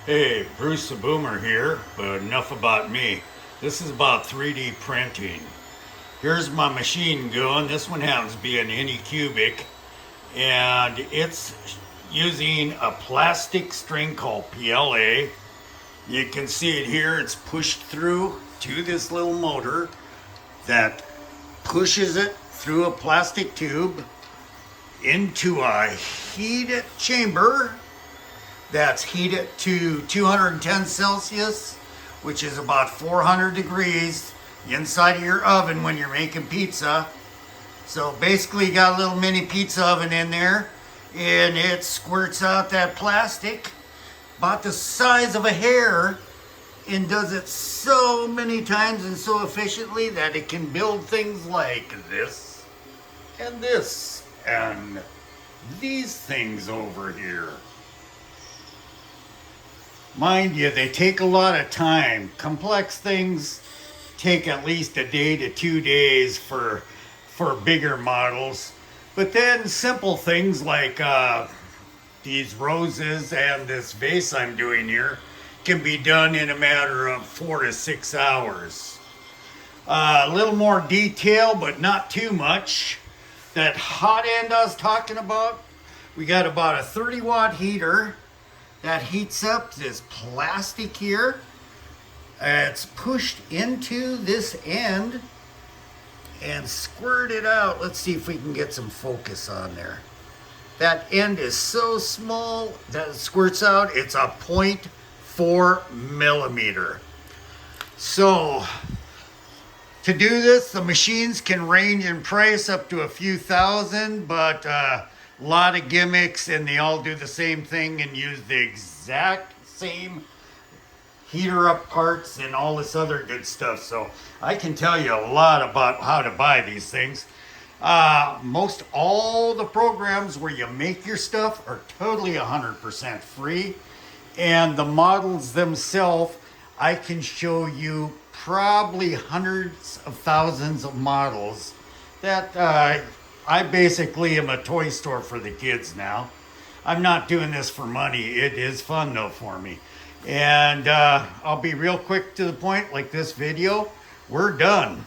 Hey, Bruce the Boomer here, but enough about me. This is about 3D printing. Here's my machine going. This one happens to be an Anycubic, and it's using a plastic string called PLA. You can see it here. It's pushed through to this little motor that pushes it through a plastic tube into a heated chamber that's heated to 210 Celsius, which is about 400 degrees inside of your oven when you're making pizza. So basically you got a little mini pizza oven in there, and it squirts out that plastic about the size of a hair, and does it so many times and so efficiently that it can build things like this and this and these things over here. Mind you, they take a lot of time. Complex things take at least a day to 2 days for bigger models. But then simple things like these roses and this vase I'm doing here can be done in a matter of 4 to 6 hours. A little more detail, but not too much. That hot end I was talking about, we got about a 30-watt heater that heats up this plastic here. It's pushed into this end and squirted out. Let's see if we can get some focus on there. That end is so small that it squirts out. It's a 0.4 millimeter. So to do this, the machines can range in price up to a few thousand, but a lot of gimmicks, and they all do the same thing and use the exact same heater up parts and all this other good stuff. So I can tell you a lot about how to buy these things. Most all the programs where you make your stuff are totally 100% free, and the models themselves, I can show you probably hundreds of thousands of models that I basically am a toy store for the kids now. I'm not doing this for money. It is fun though for me. And I'll be real quick to the point, like this video. We're done.